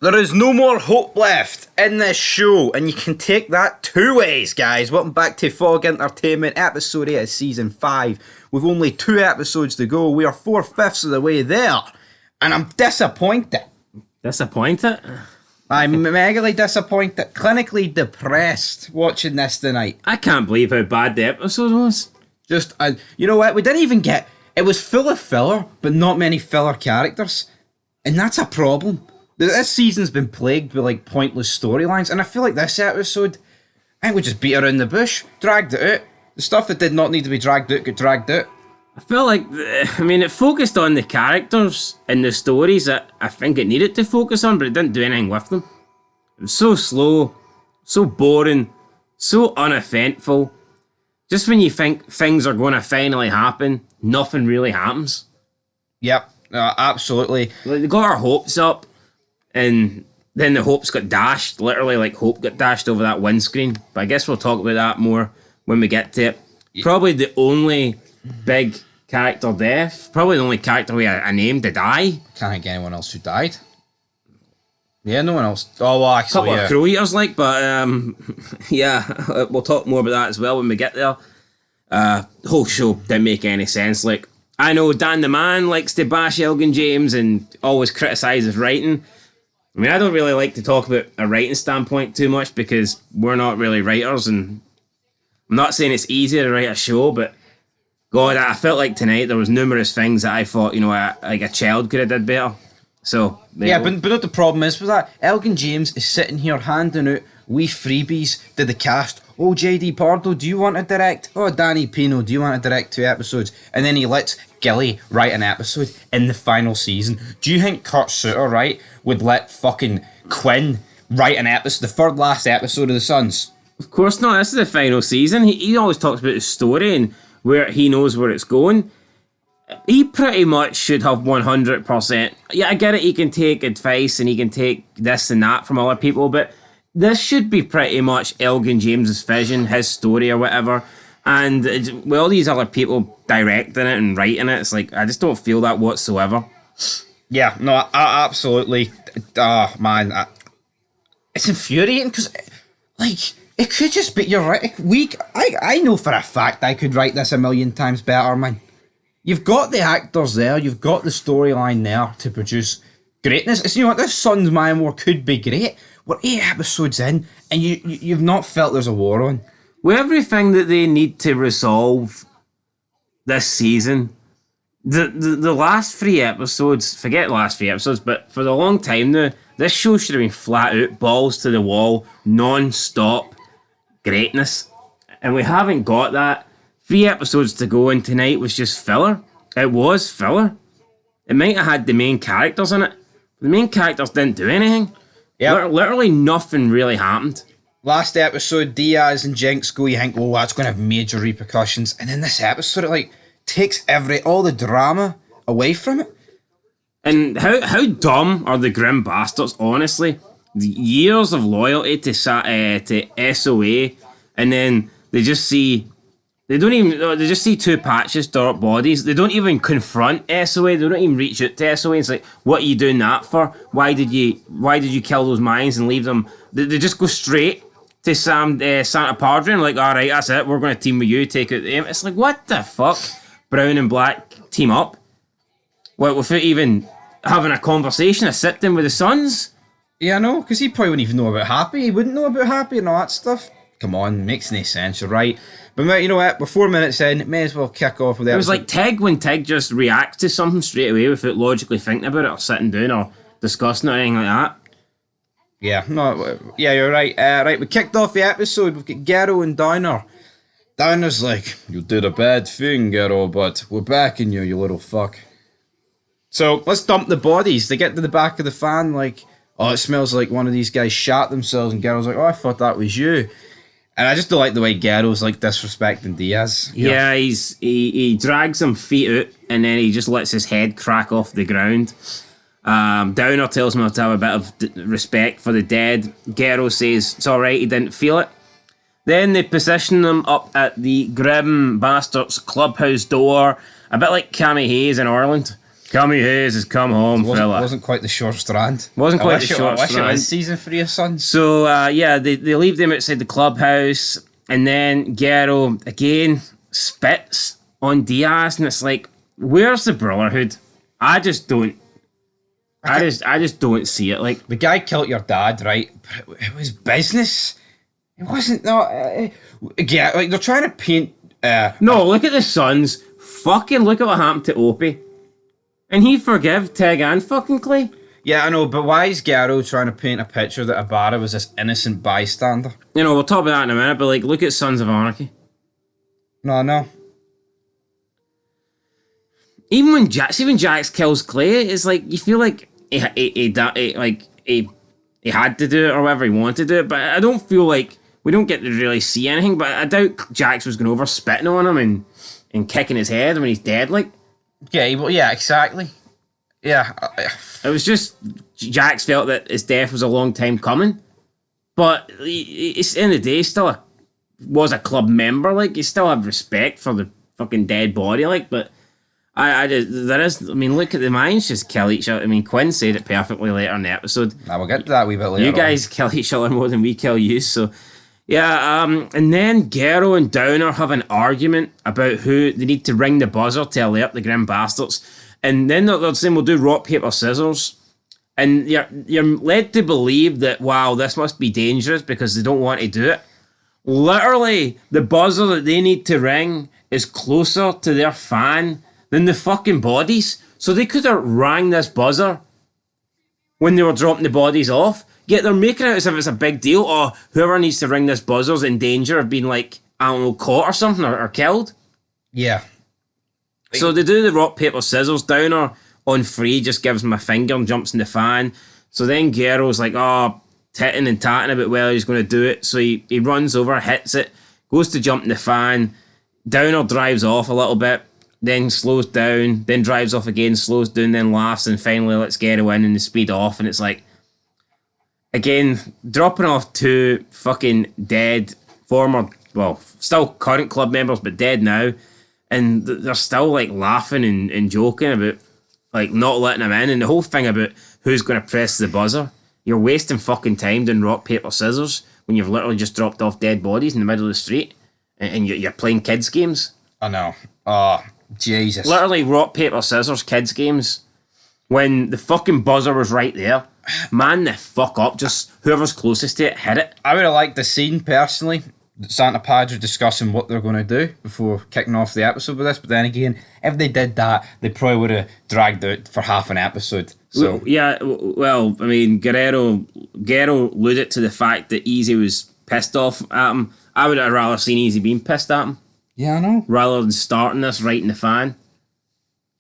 There is no more hope left in this show, and you can take that two ways, guys. Welcome back to Fog Entertainment, episode 8 of season 5. With only 2 episodes to go, we are 4/5 of the way there, and I'm disappointed. Disappointed? I'm megally disappointed, clinically depressed watching this tonight. I can't believe how bad the episode was. Just, you know what, we didn't even get... It was full of filler, but not many filler characters, and that's a problem. This season's been plagued with like pointless storylines, and I feel like this episode, I think we just beat around the bush, dragged it out. The stuff that did not need to be dragged out got dragged out. I feel like, it focused on the characters and the stories that I think it needed to focus on, but it didn't do anything with them. It was so slow, so boring, so uneventful. Just when you think things are going to finally happen, nothing really happens. Yep, absolutely. Like, they got our hopes up, and then the hopes got dashed. Literally, like, hope got dashed over that windscreen. But I guess we'll talk about that more when we get to it. Probably the only big character death. Probably the only character with a name to die. Can't think of anyone else who died. Yeah, no one else. Oh, well, actually, a couple of crow eaters, like, but yeah, we'll talk more about that as well when we get there. The whole show didn't make any sense. Like, I know Dan the Man likes to bash Elgin James and always criticise his writing. I mean, I don't really like to talk about a writing standpoint too much because we're not really writers, and I'm not saying it's easy to write a show, but God, I felt like tonight there was numerous things that I thought, like a child could have did better. So yeah, but what the problem is with that, Elgin James is sitting here handing out wee freebies to the cast. Oh, JD Pardo, do you want to direct? Oh, Danny Pino, do you want to direct 2 episodes? And then he lets Gilly write an episode in the final season. Do you think Kurt Sutter, right, would let fucking Quinn write an episode, the third last episode of The Sons? Of course not. This is the final season. He always talks about his story and where he knows where it's going. He pretty much should have 100%. Yeah, I get it. He can take advice and he can take this and that from other people, but this should be pretty much Elgin James's vision, his story or whatever. And with all these other people directing it and writing it, it's like, I just don't feel that whatsoever. Yeah, no, I absolutely. Man, it's infuriating because, like, it could just be, you're right, I know for a fact I could write this 1,000,000 times better, man. You've got the actors there, you've got the storyline there to produce greatness. It's, you know what, this Sons Man War could be great. We're 8 episodes in, and you've not felt there's a war on. With everything that they need to resolve this season, the last 3 episodes, forget the last 3 episodes, but for the long time now, this show should have been flat out, balls to the wall, non-stop greatness. And we haven't got that. 3 episodes to go, and tonight was just filler. It was filler. It might have had the main characters in it. The main characters didn't do anything. Yep. Literally nothing really happened. Last episode, Diaz and Jenks go, you think, oh, that's going to have major repercussions. And then this episode, it like takes all the drama away from it. And how dumb are the Grim Bastards, honestly? The years of loyalty to SOA, and then they just see 2 patches, dark bodies. They don't even confront SOA. They don't even reach out to SOA. It's like, what are you doing that for? Why did you kill those Mayans and leave them? They just go straight to Santa Padre and like, all right, that's it. We're going to team with you, take out them. It's like, what the fuck? Brown and Black team up? Well, without even having a conversation, a sit-down with the Sons? Yeah, I know, because he probably wouldn't even know about Happy. He wouldn't know about Happy and all that stuff. Come on, makes no sense, you're right. But you know what, we're 4 minutes in, may as well kick off with that. It was like Tig, when Tig just reacts to something straight away without logically thinking about it or sitting down or discussing it or anything like that. Yeah, no, yeah, you're right. Right, we kicked off the episode, we've got Gero and Downer. Downer's like, you did a bad thing, Gero, but we're backing you, you little fuck. So, let's dump the bodies. They get to the back of the van, like, oh, it smells like one of these guys shot themselves, and Gero's like, oh, I thought that was you. And I just don't like the way Gero's like disrespecting Diaz. Yeah, he drags him feet out and then he just lets his head crack off the ground. Downer tells him to have a bit of respect for the dead. Gero says it's alright, he didn't feel it. Then they position them up at the Grim Bastards clubhouse door, a bit like Cammy Hayes in Ireland. Come Hayes has come home, fella. Wasn't quite the short strand. Wasn't quite the short I wish it strand. was season for your sons. So, they leave them outside the clubhouse, and then Guerrero, again, spits on Diaz, and it's like, where's the brotherhood? I just don't see it. Like, the guy killed your dad, right? But it was business. It wasn't, yeah, like, they're trying to paint... no, look at the sons. Fucking look at what happened to Opie. And he forgive Tig and fucking Clay. Yeah, I know, but why is Guerrero trying to paint a picture that Ibarra was this innocent bystander? You know, we'll talk about that in a minute, but like, look at Sons of Anarchy. No. Even when Jax kills Clay, it's like, you feel like he had to do it or whatever, he wanted to do it, but I don't feel like we don't get to really see anything, but I doubt Jax was going over spitting on him and kicking his head when he's dead, like. Yeah, well, yeah, exactly. Yeah. It was just Jax felt that his death was a long time coming, but it's in the day, he still was a club member. Like, you still have respect for the fucking dead body. Like, but look at the Mayans just kill each other. I mean, Quinn said it perfectly later in the episode. Now we'll get to that a wee bit later. You guys kill each other more than we kill you. So. Yeah, and then Guerrero and Downer have an argument about who they need to ring the buzzer to alert the Grim Bastards. And then they're saying we'll do rock, paper, scissors. And you're led to believe that, wow, this must be dangerous because they don't want to do it. Literally, the buzzer that they need to ring is closer to their fan than the fucking bodies. So they could have rang this buzzer when they were dropping the bodies off. Yet they're making it as if it's a big deal, or whoever needs to ring this buzzer's in danger of being, like, I don't know, caught or something, or killed. Yeah. So they do the rock, paper, scissors. Downer on free just gives him a finger and jumps in the fan. So then Guerrero's like, titting and tatting about whether he's going to do it. So he runs over, hits it, goes to jump in the fan. Downer drives off a little bit, then slows down, then drives off again, slows down, then laughs, and finally lets Guerrero in and they speed off. And it's like, again, dropping off two fucking dead, still current club members, but dead now. And they're still, like, laughing and joking about, like, not letting them in. And the whole thing about who's going to press the buzzer. You're wasting fucking time doing rock, paper, scissors when you've literally just dropped off dead bodies in the middle of the street. And you're playing kids' games. I know. Oh, Jesus. Literally rock, paper, scissors, kids' games. When the fucking buzzer was right there. Man the fuck up. Just whoever's closest to it, hit it. I would have liked the scene, personally. Santa Padre discussing what they're going to do before kicking off the episode with this. But then again, if they did that, they probably would have dragged out for half an episode. So Well, I mean, Guerrero alluded to the fact that Easy was pissed off at him. I would have rather seen Easy being pissed at him. Yeah, I know. Rather than starting this right in the fan.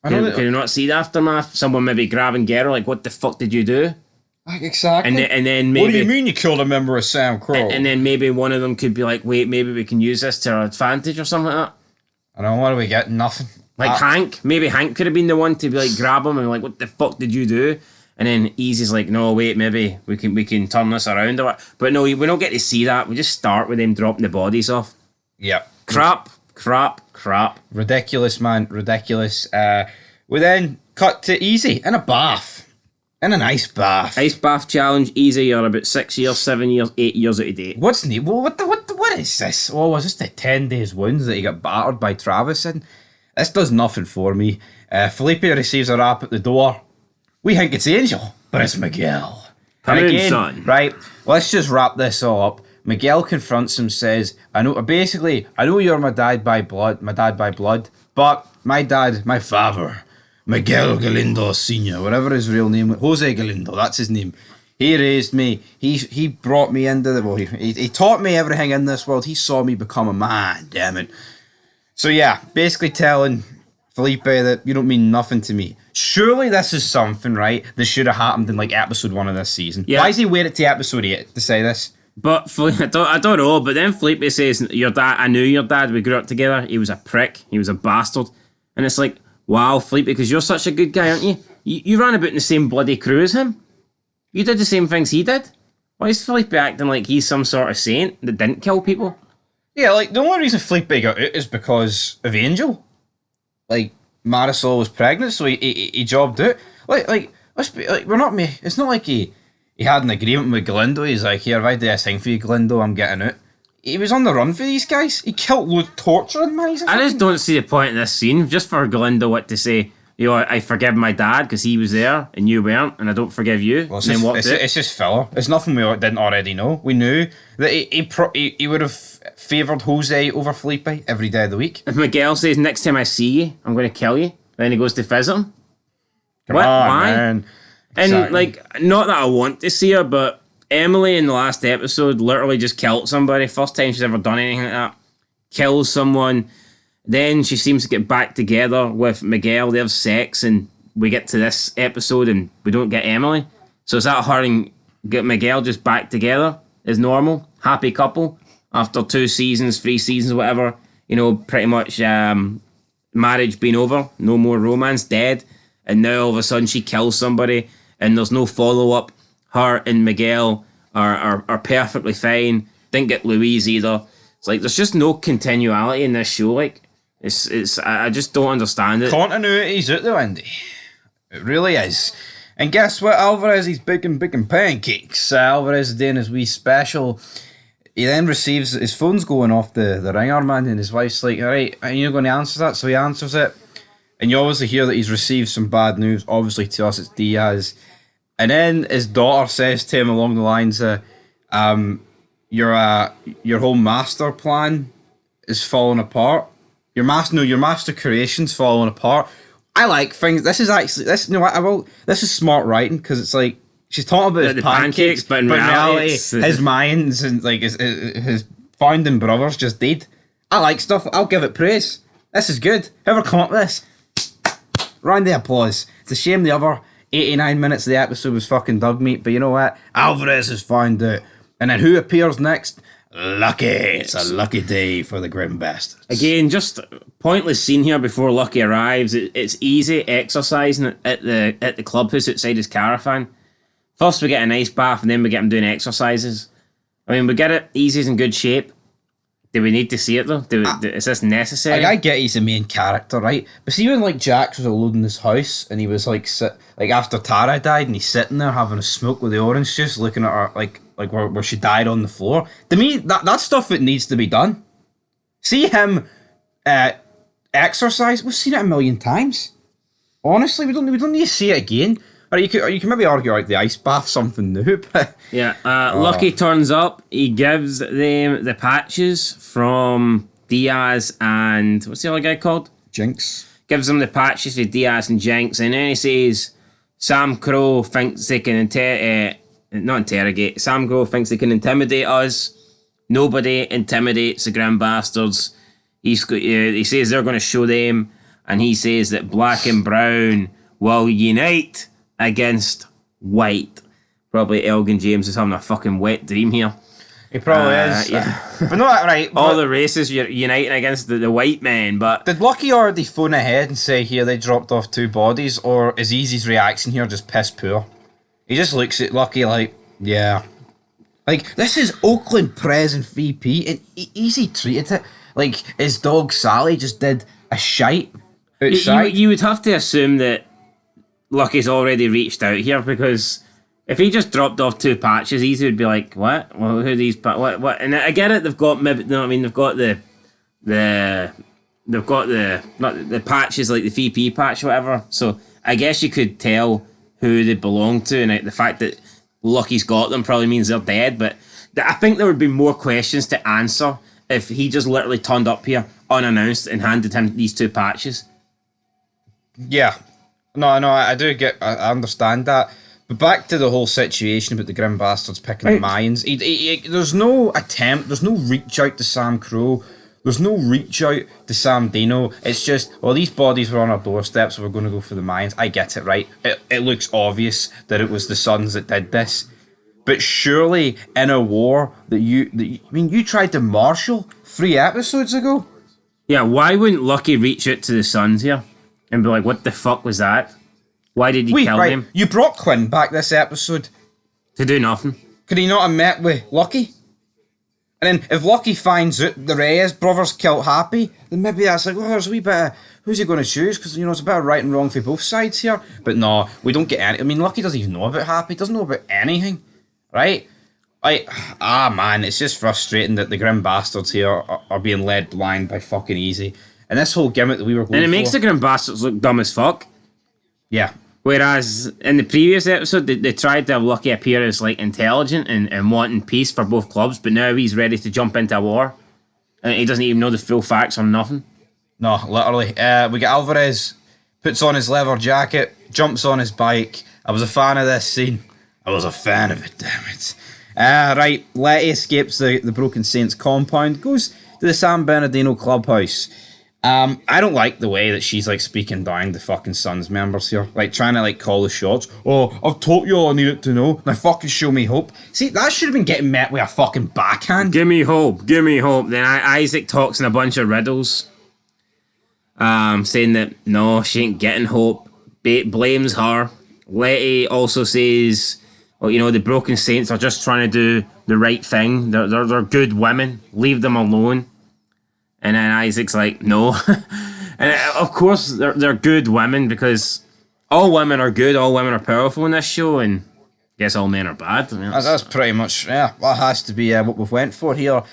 Can you not see the aftermath? Someone maybe grabbing Guerrero, like, what the fuck did you do? Exactly. And then maybe... What do you mean you killed a member of Samcro? And then maybe one of them could be like, wait, maybe we can use this to our advantage or something like that. I don't know, what do we get? Nothing. Like Hank. Maybe Hank could have been the one to be like, grab him and like, what the fuck did you do? And then Easy's like, no, wait, maybe we can turn this around or what. But no, we don't get to see that. We just start with them dropping the bodies off. Yep. Crap. Ridiculous, man. Ridiculous. We then cut to Easy in a bath. In an ice bath. Ice bath challenge. Easy, you're about 6 years, 7 years, 8 years out of date. What's new? What is this? Oh, was this the 10 days wounds that he got battered by Travis in? This does nothing for me. Felipe receives a rap at the door. We think it's Angel, but it's Miguel. Come in, son. Right, let's just wrap this all up. Miguel confronts him, says, I know you're my dad by blood, but my dad, my father, Miguel Galindo Sr., whatever his real name was, Jose Galindo, that's his name. He raised me. He brought me into the world. He taught me everything in this world. He saw me become a man, damn it. So yeah, basically telling Felipe that you don't mean nothing to me. Surely this is something, right, that should have happened in like episode 1 of this season. Yeah. Why has he waited to episode 8 to say this? But I don't know. But then Felipe says, "Your dad. I knew your dad. We grew up together. He was a prick. He was a bastard." And it's like, wow, Felipe, because you're such a good guy, aren't you? You ran about in the same bloody crew as him. You did the same things he did. Why is Felipe acting like he's some sort of saint that didn't kill people? Yeah, like, the only reason Felipe got out is because of Angel. Like, Marisol was pregnant, so he jobbed out. Let's be like, we're not me. It's not like he had an agreement with Galindo. He's like, here, if I do this thing for you, Galindo, I'm getting out. He was on the run for these guys. He killed loads, torturing man. I just don't see the point in this scene. Just for Galindo, what to say? I forgive my dad because he was there and you weren't, and I don't forgive you. Well, it's just filler. It's nothing we didn't already know. We knew that he would have favoured Jose over Felipe every day of the week. If Miguel says, next time I see you, I'm going to kill you, then he goes to visit him. Why? Man. Exactly. And, not that I want to see her, but Emily in the last episode literally just killed somebody. First time she's ever done anything like that. Kills someone. Then she seems to get back together with Miguel. They have sex, and we get to this episode, and we don't get Emily. So is that her and get Miguel just back together as normal? Happy couple after 2 seasons, 3 seasons, whatever. Pretty much marriage being over. No more romance, dead. And now all of a sudden she kills somebody, and there's no follow-up. Her and Miguel are perfectly fine. Didn't get Louise either. It's like there's just no continuality in this show. Like I just don't understand it. Continuity's out the window. It really is. And guess what? Alvarez, he's baking pancakes. Alvarez is doing his wee special. He then receives his phone's going off the ringer, man, and his wife's like, all right, are you going to answer that? So he answers it. And you obviously hear that he's received some bad news. Obviously, to us, it's Diaz. And then his daughter says to him along the lines of, your whole master plan is falling apart. Your master creation's falling apart. I like things. This is actually this is smart writing, because it's like she's talking about his pancakes, but in reality, his Mayans and like his founding brothers just did. I like stuff. I'll give it praise. This is good. Whoever come up with this, round the applause. It's a shame the other 89 minutes of the episode was fucking dog meat, but you know what? Alvarez has found out. And then who appears next? Lucky. It's a lucky day for the Grim Bastards. Again, just pointless scene here before Lucky arrives. It's easy exercising at the clubhouse outside his caravan. First we get an ice bath, and then we get him doing exercises. I mean, we get it. Easy's in good shape. Do we need to see it though? Is this necessary? I get he's the main character, right? But see when like Jax was loading his house, and he was like after Tara died, and he's sitting there having a smoke with the orange juice, looking at her like where she died on the floor. To me, that's stuff that needs to be done. See him exercise. We've seen it a million times. Honestly, we don't need to see it again. Or you can maybe argue like the ice bath something new, but yeah. Lucky turns up. He gives them the patches from Diaz and what's the other guy called? Jinx. Gives them the patches for Diaz and Jinx, and then he says Samcro thinks they can Samcro thinks they can intimidate us. Nobody intimidates the Grim Bastards. He says they're going to show them, and he says that Black and Brown will unite against White. Probably Elgin James is having a fucking wet dream here. He probably is. Yeah. But not right. All the races uniting against the white men, but... Did Lucky already phone ahead and say, here, they dropped off 2 bodies, or is Easy's reaction here just piss poor? He just looks at Lucky like, yeah. Like, this is Oakland present VP, and Easy treated it like his dog Sally just did a shite outside. You would have to assume that Lucky's already reached out here, because if he just dropped off 2 patches, Easy would be like, what? Well, who are these? What? And I get it. They've got maybe. No, I mean they've got the not the patches like the VP patch or whatever. So I guess you could tell who they belong to, and the fact that Lucky's got them probably means they're dead. But I think there would be more questions to answer if he just literally turned up here unannounced and handed him these 2 patches. Yeah. No, I understand that. But back to the whole situation about the Grim Bastards picking the Mayans. There's no attempt, there's no reach out to Samcro, there's no reach out to Sam Dino. It's just, well, these bodies were on our doorstep, so we're going to go for the Mayans. I get it, right? It looks obvious that it was the Sons that did this. But surely, in a war you tried to marshal 3 episodes ago? Yeah, why wouldn't Lucky reach out to the Sons here and be like, what the fuck was that? Why did he kill him? You brought Quinn back this episode. To do nothing. Could he not have met with Lucky? And then if Lucky finds out the Reyes brothers killed Happy, then maybe that's like, there's a wee bit of, who's he going to choose? Because, it's a bit of right and wrong for both sides here. But no, we don't get any. I mean, Lucky doesn't even know about Happy, doesn't know about anything, right? Man, it's just frustrating that the Grim Bastards here are being led blind by fucking Easy. And this whole gimmick that we were going And it makes the Grim Bastards look dumb as fuck. Yeah. Whereas in the previous episode, they tried to have Lucky appear as like intelligent and wanting peace for both clubs, but now he's ready to jump into a war. And he doesn't even know the full facts or nothing. No, literally. We get Alvarez, puts on his leather jacket, jumps on his bike. I was a fan of this scene. I was a fan of it, damn it. Right, Letty escapes the Broken Saints compound, goes to the San Bernardino clubhouse. I don't like the way that she's like speaking down the fucking Suns members here, like trying to like call the shots. Oh, I've taught you all I needed to know. Now fucking show me hope. See, that should have been getting met with a fucking backhand. Give me hope, give me hope. Then Isaac talks in a bunch of riddles, saying that no, she ain't getting hope. Blames her. Letty also says, well, the Broken Saints are just trying to do the right thing. They're good women. Leave them alone. And then Isaac's like, no. And of course, they're good women because all women are good, all women are powerful in this show, and I guess all men are bad. I mean, that's pretty much, that has to be what we've went for here.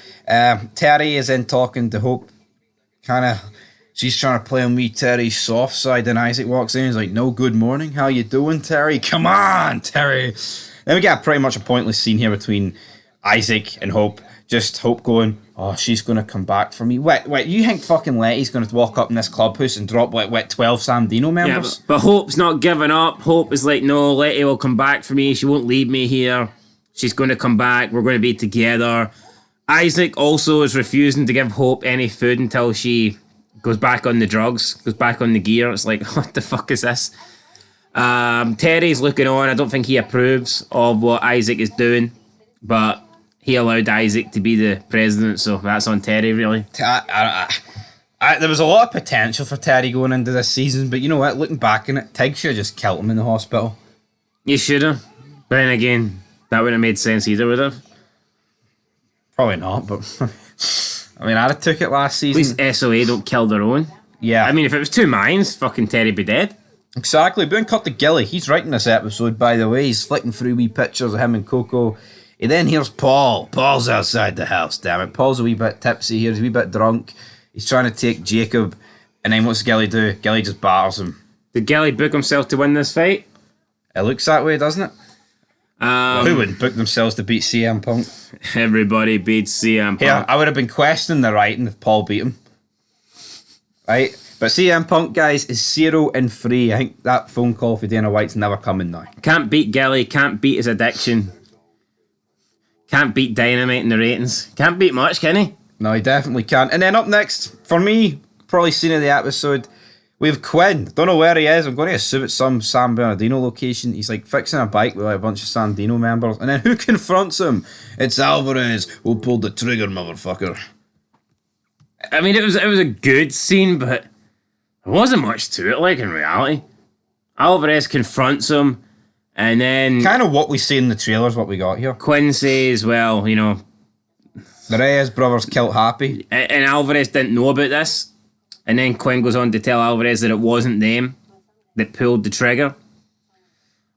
Terry is in talking to Hope. She's trying to play on me Terry's soft side, and Isaac walks in and he's like, no, good morning, how you doing, Terry? Come on, Terry. Then we get pretty much a pointless scene here between Isaac and Hope. Just Hope going, oh, she's going to come back for me. Wait, you think fucking Letty's going to walk up in this clubhouse and drop, 12 Sam Dino members? Yeah, but Hope's not giving up. Hope is like, no, Letty will come back for me. She won't leave me here. She's going to come back. We're going to be together. Isaac also is refusing to give Hope any food until she goes back on the drugs, goes back on the gear. It's like, what the fuck is this? Terry's looking on. I don't think he approves of what Isaac is doing, but he allowed Isaac to be the president, so that's on Terry, really. There was a lot of potential for Terry going into this season, but you know what? Looking back on it, Tig should have just killed him in the hospital. You should have. But then again, that wouldn't have made sense either, would have? Probably not, but I mean, I'd have took it last season. At least SOA don't kill their own. Yeah. I mean, if it was two Mayans, fucking Terry be dead. Exactly. But cut to Gilly. He's writing this episode, by the way. He's flicking through wee pictures of him and Coco. He then hears Paul. Paul's outside the house, damn it. Paul's a wee bit tipsy here. He's a wee bit drunk. He's trying to take Jacob. And then what's Gilly do? Gilly just batters him. Did Gilly book himself to win this fight? It looks that way, doesn't it? Who wouldn't book themselves to beat CM Punk? Everybody beats CM Punk. Yeah, I would have been questioning the writing if Paul beat him. Right? But CM Punk, guys, is 0-3. I think that phone call for Dana White's never coming now. Can't beat Gilly. Can't beat his addiction. Can't beat Dynamite in the ratings. Can't beat much, can he? No, he definitely can't. And then up next, for me, probably scene of the episode, we have Quinn. Don't know where he is. I'm going to assume it's some San Bernardino location. He's like fixing a bike with like a bunch of San Dino members. And then who confronts him? It's Alvarez who pulled the trigger, motherfucker. I mean, it was a good scene, but there wasn't much to it, like, in reality. Alvarez confronts him, and then kind of what we see in the trailers, what we got here. Quinn says, well, the Reyes brothers killed Happy. And Alvarez didn't know about this. And then Quinn goes on to tell Alvarez that it wasn't them that pulled the trigger.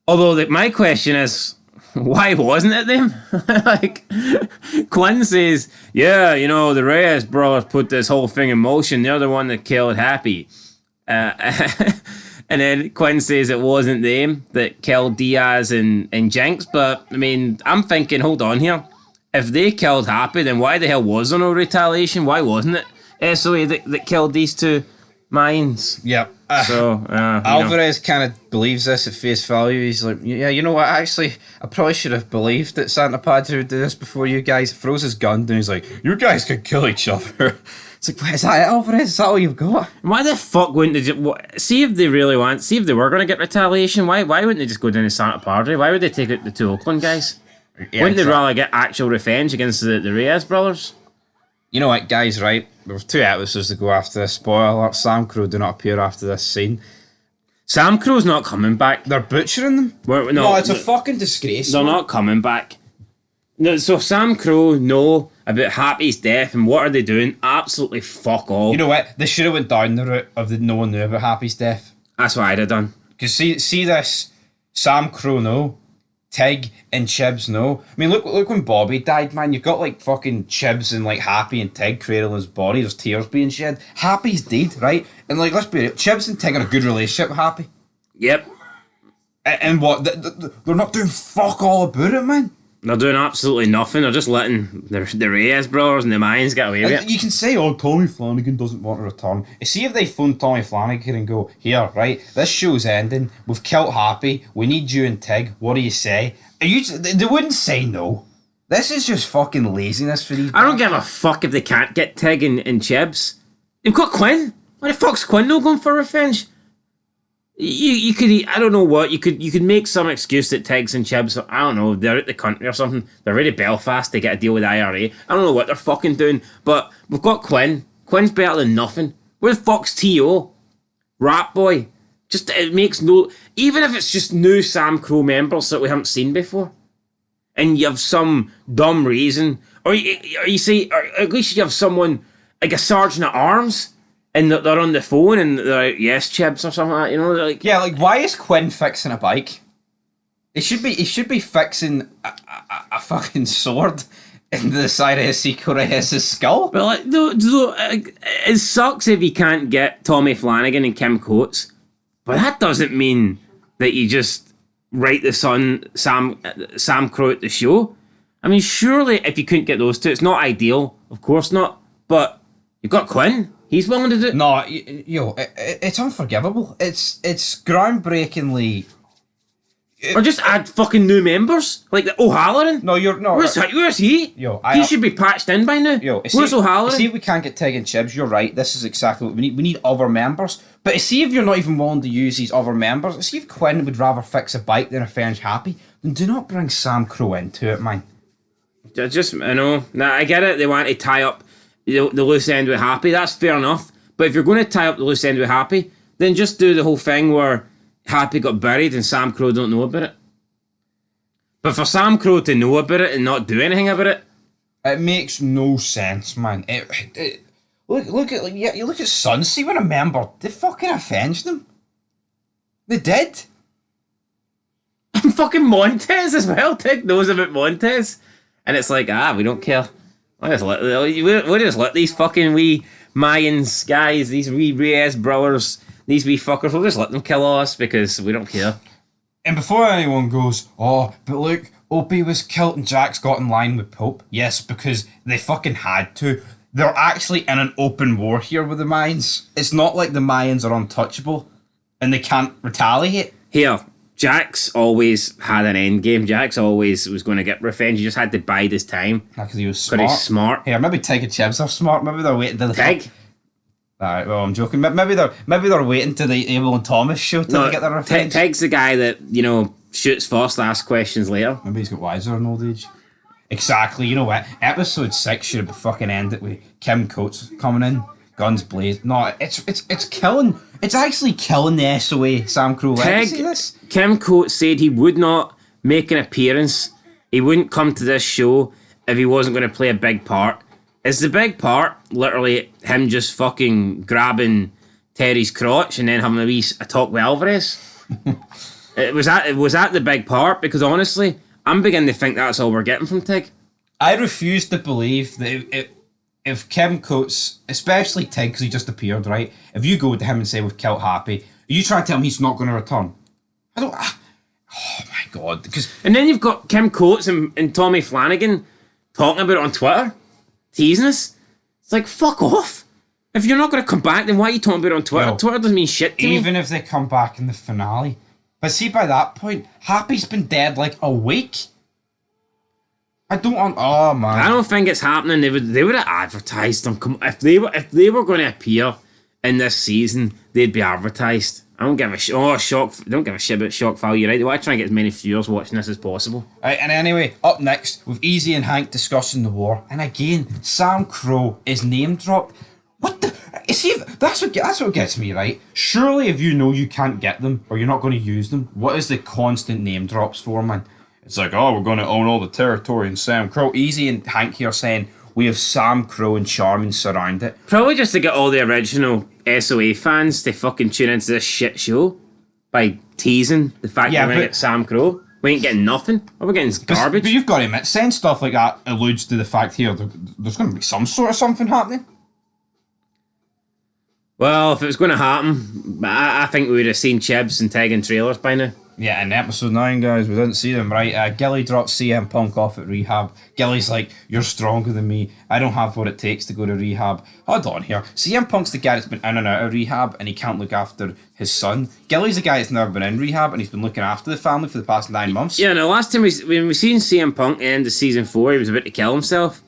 Although my question is, why wasn't it them? Like, Quinn says, yeah, the Reyes brothers put this whole thing in motion. They're the one that killed Happy. And then Quinn says it wasn't them that killed Diaz and Jinx. But, I mean, I'm thinking, hold on here. If they killed Happy, then why the hell was there no retaliation? Why wasn't it SOA that killed these two Mayans? Yep. So Alvarez kind of believes this at face value. He's like, yeah, you know what? Actually, I probably should have believed that Santa Padre would do this before you guys. Throws his gun down. He's like, you guys could kill each other. It's like, what, is that it, Alvarez? Is that all you've got? Why the fuck wouldn't they just... See if they really want... See if they were going to get retaliation. Why wouldn't they just go down to Santa Padre? Why would they take out the two Oakland guys? Yeah, wouldn't they rather get actual revenge against the Reyes brothers? You know what, guys, right? There were 2 episodes to go after this. Spoiler alert, Samcro do not appear after this scene. Samcro's not coming back. They're butchering them? No, it's a fucking disgrace. They're not coming back. No, so Samcro know about Happy's death, and what are they doing? Absolutely fuck all. You know what? They should have went down the route of no one knew about Happy's death. That's what I'd have done. Because see this, Samcro know, Tig and Chibs know. I mean, look when Bobby died, man. You've got like fucking Chibs and like Happy and Tig cradling his body. There's tears being shed. Happy's dead, right? And like, let's be real, Chibs and Tig are a good relationship with Happy. Yep. And what? They're not doing fuck all about it, man. They're doing absolutely nothing. They're just letting the Reyes brothers and the Mayans get away with it. You can say, oh, Tommy Flanagan doesn't want to return. See if they phone Tommy Flanagan and go, here, right, this show's ending. We've killed Happy. We need you and Tig. What do you say? They wouldn't say no. This is just fucking laziness for these. I don't give a fuck if they can't get Tig and Chibs. They've got Quinn. Why the fuck's Quinn not going for revenge? You could, I don't know what, you could make some excuse that Tiggs and Chibs, I don't know, they're out the country or something, they're ready to Belfast to get a deal with the IRA, I don't know what they're fucking doing, but we've got Quinn. Quinn's better than nothing. Where the fuck's T.O.? Rat Boy. Just, it makes no, even if it's just new Samcro members that we haven't seen before, and you have some dumb reason, or you say, or at least you have someone, like a sergeant at arms, and they're on the phone and they're like, yes, Chibs, or something like that, you know? Like, yeah, like, why is Quinn fixing a bike? He should be fixing a fucking sword in the side of Seco Reyes' skull. But like, it sucks if you can't get Tommy Flanagan and Kim Coates, but that doesn't mean that you just write the Samcro at the show. I mean, surely if you couldn't get those two, it's not ideal, of course not, but you've got Quinn. He's willing to do it. No, it's unforgivable. It's groundbreakingly. Or just add fucking new members, like the O'Halloran. No, you're not. Where's he? He should be patched in by now. Where's O'Halloran? See if we can't get Tig and Chibs. You're right. This is exactly what we need. We need other members. But see if you're not even willing to use these other members. See if Quinn would rather fix a bike than avenge Happy. Then do not bring Samcro into it, man. I know. Nah, I get it. They want to tie up the loose end with Happy, that's fair enough. But if you're going to tie up the loose end with Happy, then just do the whole thing where Happy got buried and Samcro don't know about it. But for Samcro to know about it and not do anything about it, it makes no sense, man. Look at you look at Sun. See when a member they fucking avenged them. They did. And fucking Montez as well. Tig knows about Montez, and it's like we don't care. We'll just let these fucking wee Mayans guys, these wee Reyes brothers, these wee fuckers, we'll just let them kill us because we don't care. And before anyone goes, oh, but look, Opie was killed and Jax got in line with Pope. Yes, because they fucking had to. They're actually in an open war here with the Mayans. It's not like the Mayans are untouchable and they can't retaliate. Here, Jax always had an end game. Jax always was going to get revenge. He just had to bide his time. Because he was smart. He's smart. Here, maybe Tig and Chibs are smart. Maybe they're waiting to the Tig? Alright, well, I'm joking. Maybe they're waiting to the Abel and Thomas show till they get their revenge. Tig's the guy that, shoots first, asks questions later. Maybe he's got wiser in old age. Exactly, you know what? Episode 6 should have fucking ended with Kim Coates coming in. Guns blazing. No, it's killing. It's actually killing the SOA Samcro legacy. Kim Coates said he would not make an appearance. He wouldn't come to this show if he wasn't going to play a big part. Is the big part literally him just fucking grabbing Terry's crotch and then having a talk with Alvarez? Was that the big part? Because honestly, I'm beginning to think that's all we're getting from Tig. I refuse to believe that if Kim Coates, especially Tig, because he just appeared, right? If you go to him and say we've killed Happy, are you trying to tell him he's not going to return? I don't. Oh my god! And then you've got Kim Coates and Tommy Flanagan talking about it on Twitter, teasing us. It's like, fuck off. If you're not going to come back, then why are you talking about it on Twitter? Well, Twitter doesn't mean shit to me. Even if they come back in the finale. But see, by that point, Happy's been dead like a week. I don't want. Oh man! I don't think it's happening. They would have advertised them. If they were going to appear in this season, they'd be advertised. I don't give a shock. Don't give a shit about shock value, right? They want to try and get as many viewers watching this as possible. Right, and anyway, up next with Easy and Hank discussing the war, and again, Samcro is name dropped. What the? See, that's what gets me, right? Surely, if you know you can't get them or you're not going to use them, what is the constant name drops for, man? It's like, oh, we're going to own all the territory in Samcro. Easy and Hanky are saying, we have Samcro and Charmin surround it. Probably just to get all the original SOA fans to fucking tune into this shit show by teasing the fact that we're going to get Sam Crow. We ain't getting nothing. All we're getting is garbage. But you've got to admit, saying stuff like that alludes to the fact here there's going to be some sort of something happening. Well, if it was going to happen, I think we would have seen Chibs and Tag and trailers by now. Yeah, in episode 9, guys, we didn't see them, right? Gilly drops CM Punk off at rehab. Gilly's like, you're stronger than me. I don't have what it takes to go to rehab. Hold on here. CM Punk's the guy that's been in and out of rehab, and he can't look after his son. Gilly's the guy that's never been in rehab, and he's been looking after the family for the past 9 months. Yeah, no, last time when we seen CM Punk at the end of season 4, he was about to kill himself.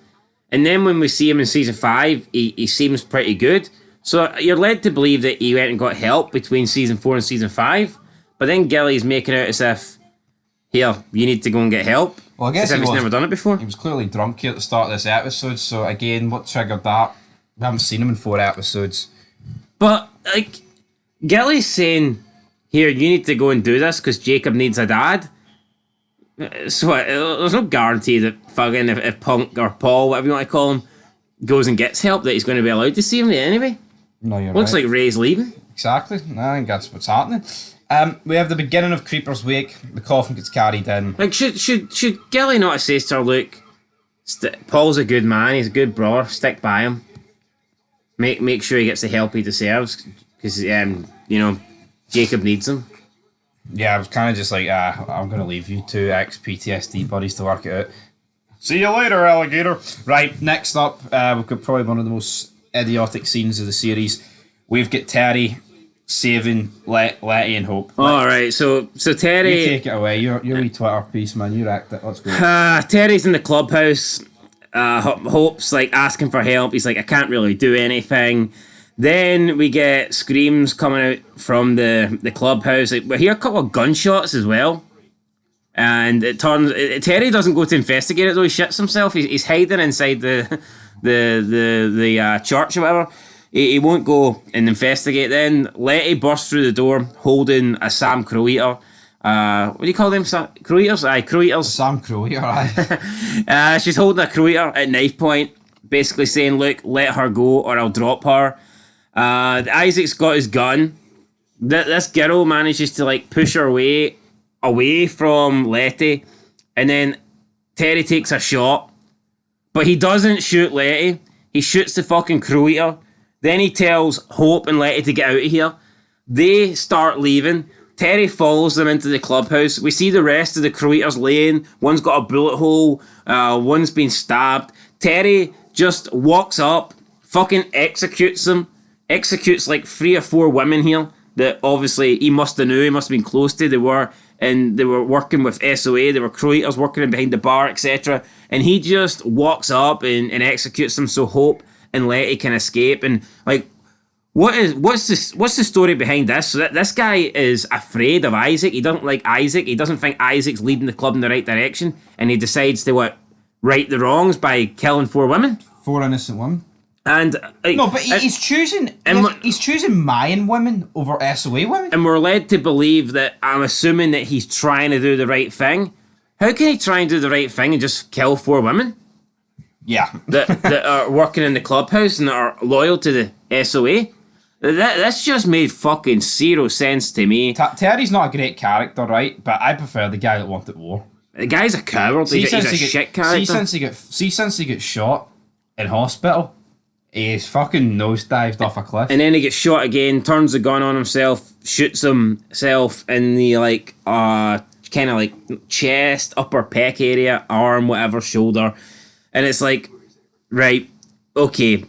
And then when we see him in season 5, he seems pretty good. So you're led to believe that he went and got help between season 4 and season 5. But then Gilly's making out as if, here, you need to go and get help. Well, I guess as if he's never done it before. He was clearly drunk here at the start of this episode, so again, what triggered that? We haven't seen him in 4 episodes. But, like, Gilly's saying, here, you need to go and do this because Jacob needs a dad. So there's no guarantee that fucking if Punk or Paul, whatever you want to call him, goes and gets help, that he's going to be allowed to see him anyway. No, you're Looks right. like Ray's leaving. Exactly. I think that's what's happening. We have the beginning of Creeper's Wake. The coffin gets carried in. Like, should Gilly not have said to her, look, Paul's a good man, he's a good brother, stick by him. Make sure he gets the help he deserves, because, you know, Jacob needs him. Yeah, I was kind of just like, I'm going to leave you two ex-PTSD buddies to work it out. See you later, alligator. Right, next up, we've got probably one of the most idiotic scenes of the series. We've got Terry saving Letty and Hope. All right, so Terry... You take it away. Your wee Twitter piece, man. You wrecked it. Let's go. Terry's in the clubhouse. Hope's like asking for help. He's like, I can't really do anything. Then we get screams coming out from the clubhouse. Like, we hear a couple of gunshots as well. And it turns... Terry doesn't go to investigate it, though. He shits himself. He's hiding inside the church or whatever. He won't go and investigate then. Letty bursts through the door holding a Sam Crow Eater. What do you call them? Crow Eaters? Aye, Crow Eaters. Sam Crow Eater, aye. She's holding a Crow Eater at knife point, basically saying, look, let her go or I'll drop her. Isaac's got his gun. This girl manages to like push her way away from Letty, and then Terry takes a shot, but he doesn't shoot Letty. He shoots the fucking Crow Eater. Then he tells Hope and Letty to get out of here. They start leaving. Terry follows them into the clubhouse. We see the rest of the Crow Eaters laying. One's got a bullet hole. One's been stabbed. Terry just walks up, fucking executes them. Executes like 3 or 4 women here that obviously he must have knew. He must have been close to. They were working with SOA. They were Crow Eaters working in behind the bar, etc. And he just walks up and executes them so Hope and Letty can escape. And like, what's the story behind this? So that this guy is afraid of Isaac. He doesn't like Isaac. He doesn't think Isaac's leading the club in the right direction, and he decides to right the wrongs by killing 4 women. 4 innocent women. And like, no, but he's choosing Mayan women over SOA women. And we're led to believe that, I'm assuming that he's trying to do the right thing. How can he try and do the right thing and just kill 4 women? Yeah. that are working in the clubhouse and that are loyal to the SOA? That's just made fucking 0 sense to me. Terry's not a great character, right? But I prefer the guy that wanted war. The guy's a coward. He's a shit character. Since he gets shot in hospital, he's fucking nosedived off a cliff. And then he gets shot again, turns the gun on himself, shoots himself in the kind of like chest, upper pec area, arm, whatever, shoulder. And it's like, right, okay,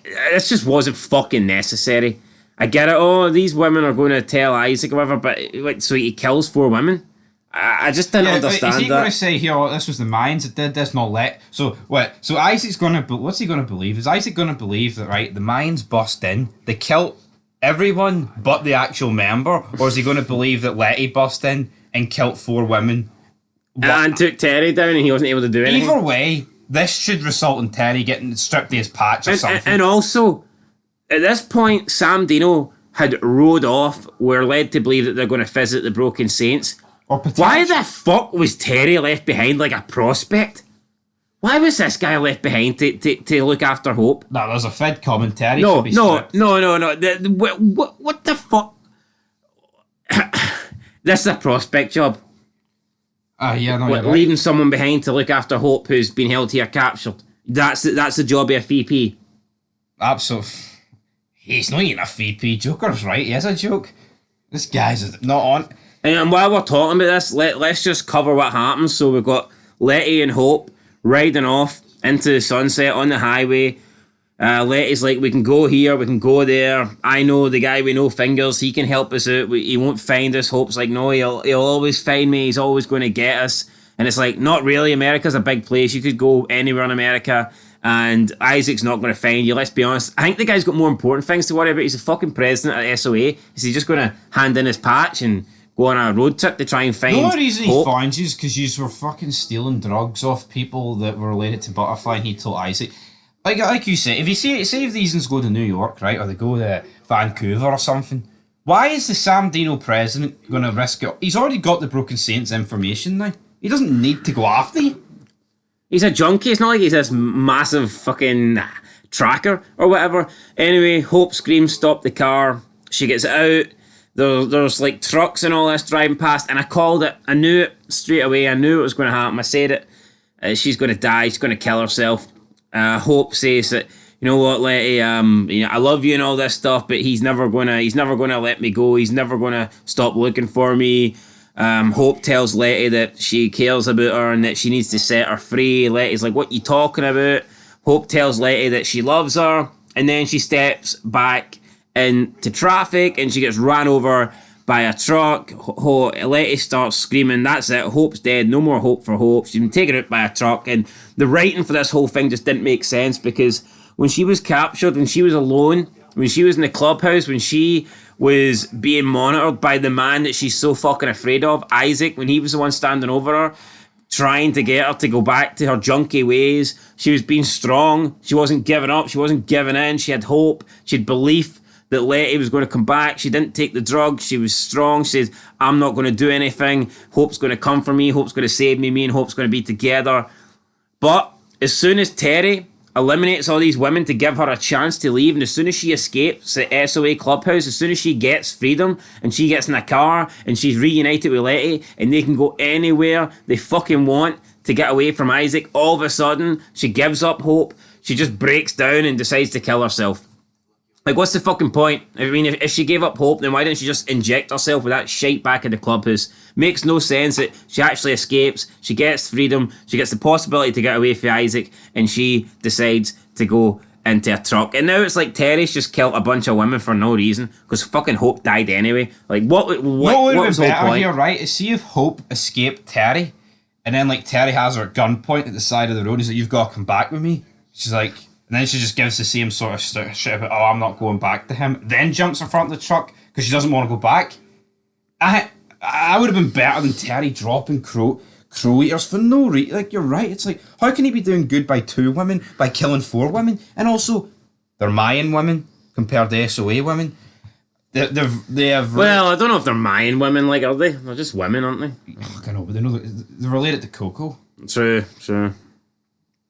this just wasn't fucking necessary. I get it, oh, these women are going to tell Isaac or whatever, but so he kills 4 women? I just didn't understand that. Is he going to say here, oh, this was the Mayans that did this, not let... So, what? So Isaac's going to... What's he going to believe? Is Isaac going to believe that, right, the Mayans bust in, they killed everyone but the actual member, or is he going to believe that Letty bust in and killed 4 women? And took Terry down and he wasn't able to do anything? Either way, this should result in Terry getting stripped of his patch or something. And also, at this point, Sam Dino had rode off. We're led to believe that they're going to visit the Broken Saints. Or potential. Why the fuck was Terry left behind like a prospect? Why was this guy left behind to look after Hope? No, there's a Fed commentary. No. What The fuck? This is a prospect job. Yeah, no, you're right. Leaving someone behind to look after Hope who's been held here captured. That's the job of a VP. Absolutely. He's not even a VP. Joker's right. He is a joke. This guy's not on. And while we're talking about this, let's just cover what happens. So we've got Letty and Hope riding off into the sunset on the highway. Letty's like, we can go here, we can go there. I know the guy with no fingers, he can help us out. He won't find us. Hope's like, no, he'll always find me. He's always going to get us. And it's like, not really. America's a big place. You could go anywhere in America, and Isaac's not going to find you. Let's be honest. I think the guy's got more important things to worry about. He's the fucking president at SOA. Is he just going to hand in his patch and go on a road trip to try and find The only reason Hope? he finds you is because you were fucking stealing drugs off people that were related to Butterfly, and he told Isaac. Like you say, if these ones go to New York, right, or they go to Vancouver or something, why is the Sam Dino president going to risk it? He's already got the Broken Saints information now. He doesn't need to go after you. He's a junkie. It's not like he's this massive fucking tracker or whatever. Anyway, Hope screams, stop the car. She gets out. There's like trucks and all this driving past, and I called it. I knew it straight away. I knew it was going to happen. I said it. She's going to die. She's going to kill herself. Hope says that, you know what, Letty, I love you and all this stuff, but he's never gonna let me go. He's never gonna stop looking for me. Hope tells Letty that she cares about her and that she needs to set her free. Letty's like, what you talking about? Hope tells Letty that she loves her, and then she steps back into traffic and she gets ran over by a truck. Letty starts screaming, that's it, Hope's dead, no more hope for Hope. She's been taken out by a truck, and the writing for this whole thing just didn't make sense, because when she was captured, when she was alone, when she was in the clubhouse, when she was being monitored by the man that she's so fucking afraid of, Isaac, when he was the one standing over her, trying to get her to go back to her junky ways, she was being strong, she wasn't giving up, she wasn't giving in, she had hope, she had belief that Letty was going to come back. She didn't take the drug. She was strong. She says, I'm not going to do anything. Hope's going to come for me. Hope's going to save me. Me and Hope's going to be together. But as soon as Terry eliminates all these women to give her a chance to leave, and as soon as she escapes the SOA clubhouse, as soon as she gets freedom and she gets in a car and she's reunited with Letty and they can go anywhere they fucking want to get away from Isaac, all of a sudden she gives up hope. She just breaks down and decides to kill herself. Like, what's the fucking point? I mean, if she gave up hope, then why didn't she just inject herself with that shite back in the clubhouse? Makes no sense that she actually escapes, she gets freedom, she gets the possibility to get away from Isaac, and she decides to go into a truck. And now it's like Terry's just killed a bunch of women for no reason, because fucking Hope died anyway. Like, what was the whole point? Here, right, is see if Hope escaped Terry, and then, like, Terry has her at gunpoint at the side of the road. He's like, you've got to come back with me. She's like... And then she just gives the same sort of shit about, oh, I'm not going back to him. Then jumps in front of the truck because she doesn't want to go back. I would have been better than Terry dropping crow eaters for no reason. Like, you're right. It's like, how can he be doing good by 2 women, by killing 4 women? And also, they're Mayan women compared to SOA women. They have... Well, I don't know if they're Mayan women, like, are they? They're just women, aren't they? Oh, I know, but they're related to Coco. True.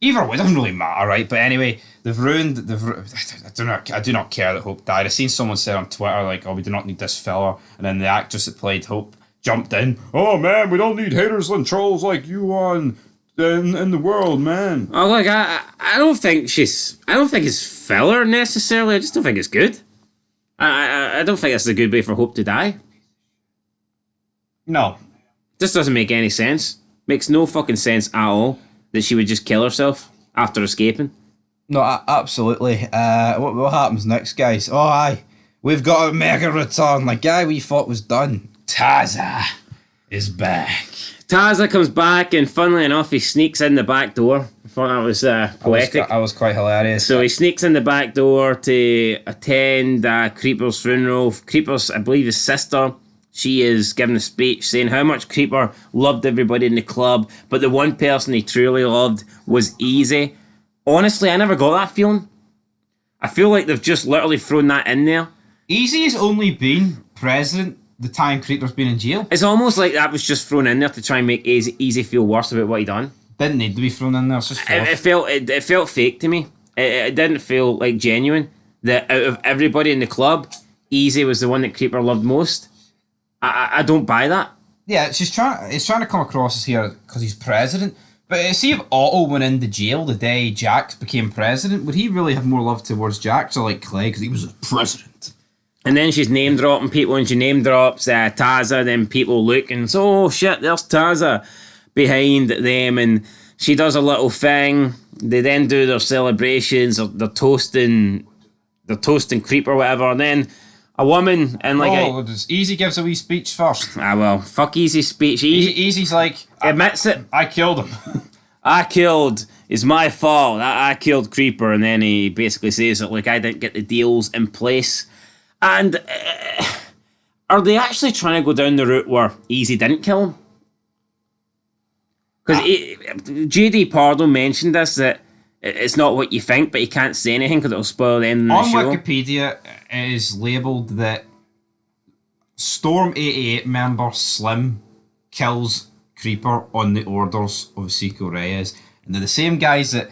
Either way, it doesn't really matter, right? But anyway, I do not care that Hope died. I seen someone say on Twitter, like, oh, we do not need this filler. And then the actress that played Hope jumped in. Oh, man, we don't need haters and trolls like you in the world, man. Oh, like, I don't think it's filler necessarily. I just don't think it's good. I don't think it's a good way for Hope to die. No. This doesn't make any sense. Makes no fucking sense at all that she would just kill herself after escaping. No, absolutely. What happens next, guys? Oh, aye. We've got a mega return. The guy we thought was done. Taza is back. Taza comes back, and funnily enough, he sneaks in the back door. I thought that was poetic. That was quite hilarious. So he sneaks in the back door to attend Creeper's funeral. Creeper's, I believe, his sister. She is giving a speech saying how much Creeper loved everybody in the club, but the one person he truly loved was Easy. Honestly, I never got that feeling. I feel like they've just literally thrown that in there. Easy has only been president the time Creeper's been in jail. It's almost like that was just thrown in there to try and make Easy feel worse about what he done. Didn't need to be thrown in there. It's just It felt fake to me. It didn't feel like genuine. That out of everybody in the club, Easy was the one that Creeper loved most. I don't buy that. Yeah, it's trying to come across as here because he's president. But see if Otto went into jail the day Jax became president, would he really have more love towards Jax or like Clay because he was a president? And then she's name dropping people, and she name drops Taza. Then people look and say, "Oh shit, there's Taza behind them," and she does a little thing. They then do their celebrations, or they're toasting Creeper or whatever, and then a woman and like Easy gives a wee speech first. Well, fuck Easy's speech. Easy's like admits it. I killed him. It's my fault. I killed Creeper, and then he basically says that like I didn't get the deals in place. And are they actually trying to go down the route where Easy didn't kill him? Because JD Pardo mentioned this, that it's not what you think, but he can't say anything because it'll spoil the end of the show. On Wikipedia, it is labelled that Storm 88 member Slim kills Creeper on the orders of Seco Reyes. And they're the same guys that,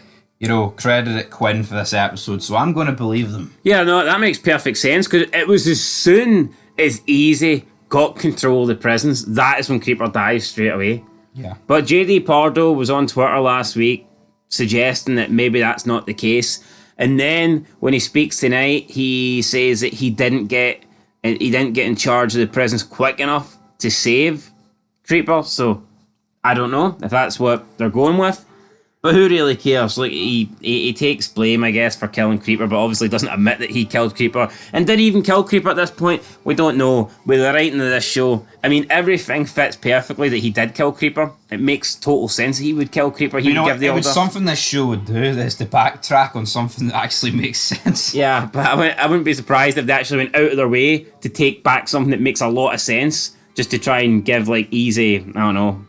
credited Quinn for this episode, so I'm going to believe them. Yeah, no, that makes perfect sense, because it was as soon as Easy got control of the prisons, that is when Creeper dies straight away. Yeah. But JD Pardo was on Twitter last week suggesting that maybe that's not the case. And then when he speaks tonight, he says that he didn't get in charge of the prisons quick enough to save Creeper. So I don't know if that's what they're going with. But who really cares? Like he takes blame, I guess, for killing Creeper, but obviously doesn't admit that he killed Creeper. And did he even kill Creeper at this point? We don't know. With the writing of this show, I mean, everything fits perfectly that he did kill Creeper. It makes total sense that he would kill Creeper. He would give the order. It was something this show would do, is to backtrack on something that actually makes sense. Yeah, but I wouldn't be surprised if they actually went out of their way to take back something that makes a lot of sense, just to try and give, like, Easy, I don't know,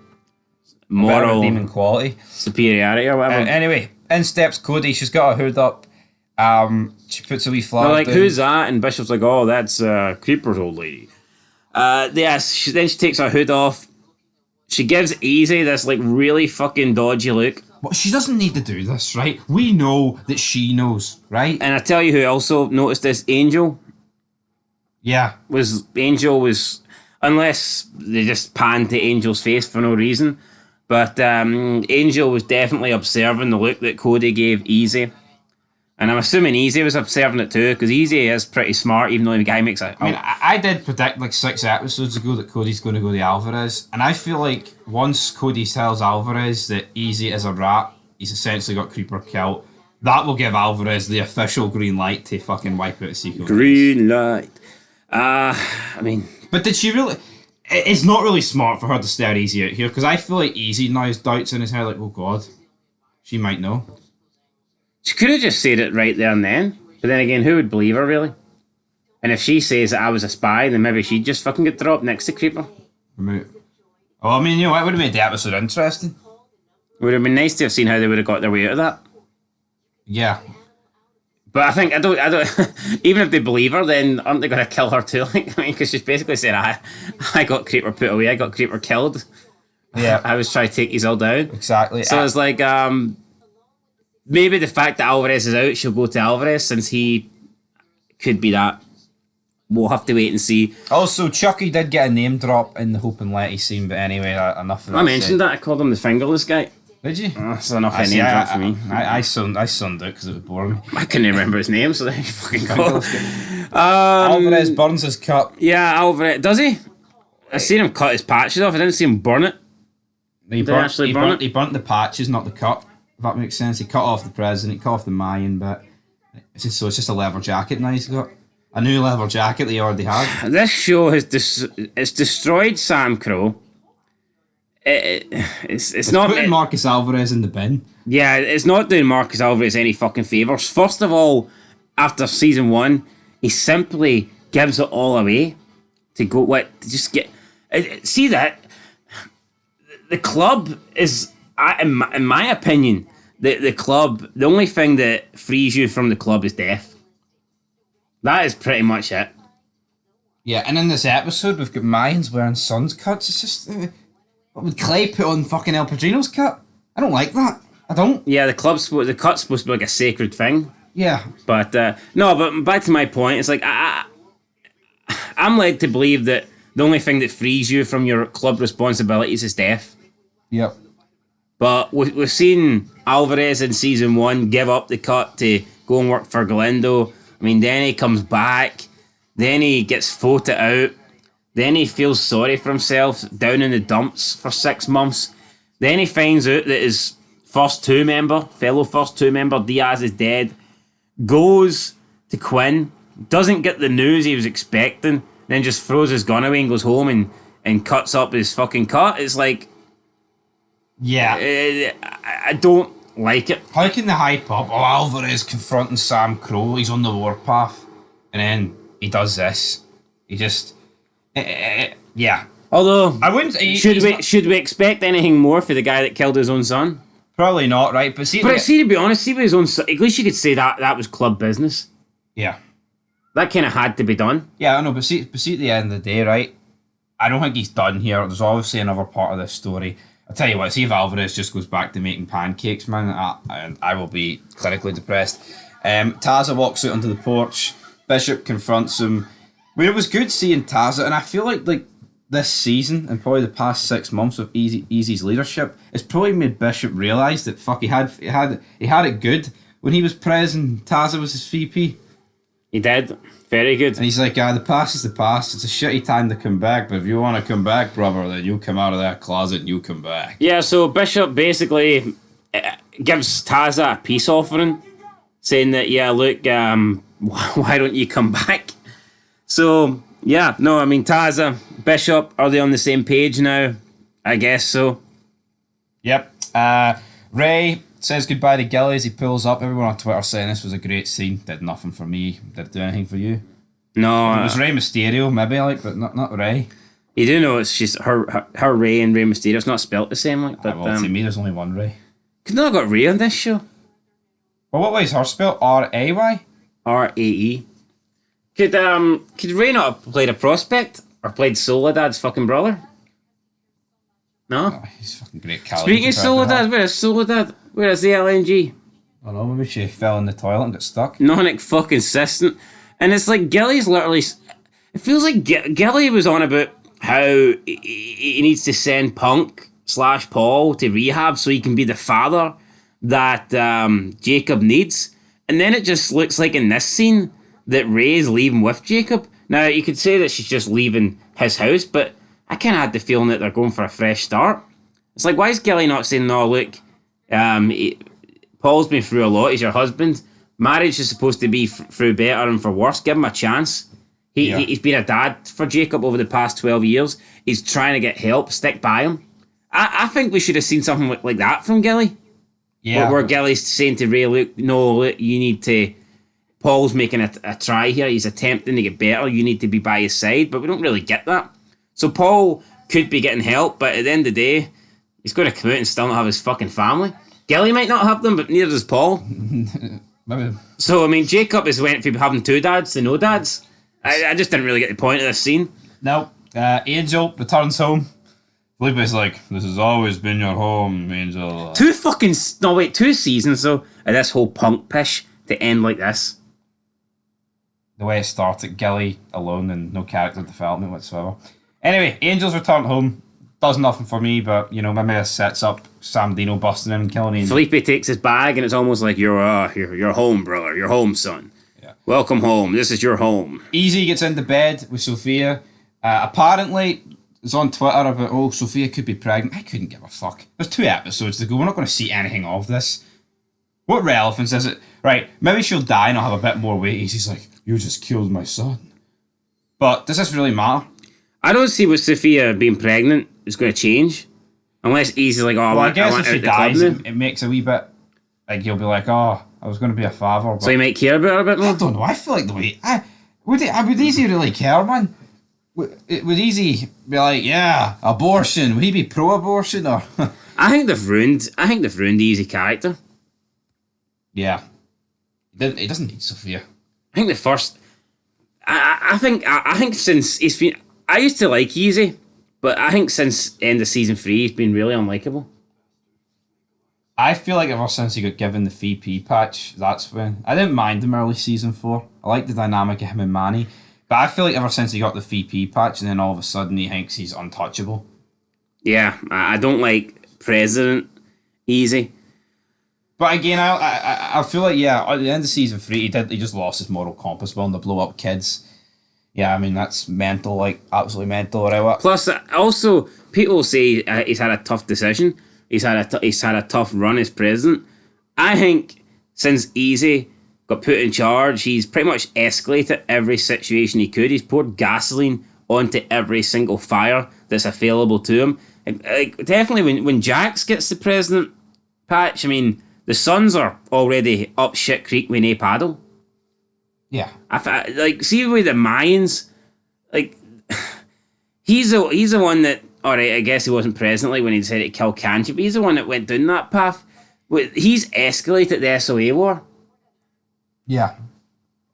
moral demon quality superiority or whatever. Anyway, in steps Cody. She's got her hood up. She puts a wee flag. They're like, down. Who's that? And Bishop's like, oh, that's Creeper's old lady. Then she takes her hood off. She gives Easy this like really fucking dodgy look. Well, she doesn't need to do this, right? We know that she knows, right? And I tell you who also noticed this, Angel. Yeah. Angel was, unless they just panned to Angel's face for no reason. But Angel was definitely observing the look that Cody gave Easy. And I'm assuming Easy was observing it too, because Easy is pretty smart, even though the guy makes it. I did predict like 6 episodes ago that Cody's going to go to Alvarez. And I feel like once Cody tells Alvarez that Easy is a rat, he's essentially got Creeper killed. That will give Alvarez the official green light to fucking wipe out Seco. Green light. But did she really... It's not really smart for her to stare Easy out here, because I feel like Easy now has doubts in his head, like, oh god, she might know. She could have just said it right there and then, but then again, who would believe her, really? And if she says that I was a spy, then maybe she'd just fucking get dropped next to Creeper. It would have made the episode interesting. It would have been nice to have seen how they would have got their way out of that. Yeah. But I don't. Even if they believe her, then aren't they going to kill her too? Because she's basically saying, I got Creeper put away, I got Creeper killed. Yeah. I was trying to take these all down. Exactly. So it's like, maybe the fact that Alvarez is out, she'll go to Alvarez, since he could be that. We'll have to wait and see. Also, Chucky did get a name drop in the Hope and Letty scene, but anyway, enough of that. I mentioned that. I called him the fingerless guy. Did you? That's enough of a name drop for me. I sunned out because it would bore me. I couldn't remember his name, so there you fucking go. Alvarez burns his cup. Yeah, Alvarez. Does he? I seen him cut his patches off. I didn't see him burn it. He burnt the patches, not the cup. If that makes sense. He cut off the president, cut off the Mayan bit. It's just a leather jacket now he's got. A new leather jacket that he already had. This show has it's destroyed Samcro. It's not putting Marcus Alvarez in the bin. Yeah, it's not doing Marcus Alvarez any fucking favours. First of all, after season 1, he simply gives it all away to go to just get. See that the club is, in my opinion, the club. The only thing that frees you from the club is death. That is pretty much it. Yeah, and in this episode, we've got Mayans wearing Sun's cuts. It's just... what would Clay put on fucking El Padrino's cut? I don't like that. I don't. Yeah, the cut's supposed to be like a sacred thing. Yeah. But no, but back to my point, it's like I'm led to believe that the only thing that frees you from your club responsibilities is death. Yep. But we've seen Alvarez in season 1 give up the cut to go and work for Galindo. I mean, then he comes back, then he gets voted out, then he feels sorry for himself down in the dumps for 6 months. Then he finds out that his fellow first two member, Diaz, is dead. Goes to Quinn, doesn't get the news he was expecting, then just throws his gun away and goes home and cuts up his fucking cut. It's like... Yeah. I don't like it. How can they hype up, oh, Alvarez confronting Samcro, he's on the warpath, and then he does this. He just... yeah. Although, I wouldn't... should we expect anything more for the guy that killed his own son? Probably not, right? But see, to be honest, see with his own son, at least you could say that was club business. Yeah. That kind of had to be done. Yeah, I know, but see at the end of the day, right? I don't think he's done here. There's obviously another part of this story. I'll tell you what, see if Alvarez just goes back to making pancakes, man, I will be clinically depressed. Taza walks out onto the porch. Bishop confronts him. I mean, it was good seeing Taza, and I feel like this season and probably the past 6 months of Easy's leadership, it's probably made Bishop realise that fuck, he had it good when he was pres and Taza was his VP. He did. Very good. And he's like, the past is the past. It's a shitty time to come back, but if you want to come back, brother, then you come out of that closet and you come back. Yeah, so Bishop basically gives Taza a peace offering, saying that, yeah, look, why don't you come back? So, yeah, no, I mean, Taza, Bishop, are they on the same page now? I guess so. Yep. Ray says goodbye to Gilly as he pulls up. Everyone on Twitter saying this was a great scene. Did nothing for me. Did it do anything for you? No. It was Rey Mysterio, maybe, but not Ray. You do know it's just her Ray and Rey Mysterio. It's not spelt the same, like. But well, to me, there's only one Ray. Could not got Ray on this show. Well, what way is her spelled? R-A-Y? R-A-E. Could Ray not have played a prospect or played Soledad's fucking brother? No. Oh, he's fucking great. Speaking of Soledad, where's Soledad? Where's the LNG? I don't know, maybe she fell in the toilet and got stuck. Non fucking consistent. And it's like Gilly's literally... It feels like Gilly was on about how he needs to send Punk / Paul to rehab so he can be the father that Jacob needs. And then it just looks like in this scene that Ray's leaving with Jacob. Now, you could say that she's just leaving his house, but I kind of had the feeling that they're going for a fresh start. It's like, why is Gilly not saying, no, look... Paul's been through a lot. He's your husband. Marriage is supposed to be through better and for worse. Give him a chance. He's been a dad for Jacob over the past 12 years. He's trying to get help. Stick by him. I think we should have seen something like that from Gilly. Yeah. Where Gilly's saying to Ray, look, you need to... Paul's making a try here. He's attempting to get better. You need to be by his side. But we don't really get that. So Paul could be getting help, but at the end of the day, he's going to come out and still not have his fucking family. Gilly might not have them, but neither does Paul. Maybe. So, I mean, Jacob has went from having 2 dads to no dads. I just didn't really get the point of this scene. No. Angel returns home. Felipe's like, this has always been your home, Angel. 2 seasons, though, of this whole punk pish to end like this. The way it started, Gilly alone and no character development whatsoever. Anyway, Angel's returned home. Does nothing for me, but, maybe it sets up Sam Dino busting in and killing Angel. Felipe takes his bag, and it's almost like, you're home, brother. You're home, son. Yeah. Welcome home. This is your home. Easy gets into bed with Sophia. Apparently, it's on Twitter about, Sophia could be pregnant. I couldn't give a fuck. There's 2 episodes to go. We're not going to see anything of this. What relevance is it? Right, maybe she'll die and I'll have a bit more weight. Easy's like, you just killed my son. But does this really matter? I don't see what Sophia being pregnant is going to change. Unless Easy's like, I guess if she dies, it makes a wee bit... Like, you'll be like, I was going to be a father. But so you might care about her a bit more? I don't know. I feel like the way... Would Easy really care, man? Would Easy be like, yeah, abortion? Would he be pro-abortion or... I think they've ruined Easy character. Yeah. He doesn't need Sophia. I think the first... I think since he's been, I used to like Easy, but I think since end of season 3, he's been really unlikable. I feel like ever since he got given the VP patch, that's when I didn't mind him early season 4. I like the dynamic of him and Manny, but I feel like ever since he got the VP patch, and then all of a sudden he thinks he's untouchable. Yeah, I don't like President Easy. But again, I feel like at the end of season 3, he just lost his moral compass willing to blow up kids. Yeah, I mean that's mental, like absolutely mental. Right? Plus, also people say he's had a tough decision. He's had a tough run as president. I think since Easy got put in charge, he's pretty much escalated every situation he could. He's poured gasoline onto every single fire that's available to him. Like definitely, when Jax gets the president patch, I mean the Suns are already up shit creek with no paddle. Yeah, like see with the Mayans, like he's the one that. Alright, I guess he wasn't present like when he decided to kill Kanji, but he's the one that went down that path. He's escalated the SOA war. Yeah.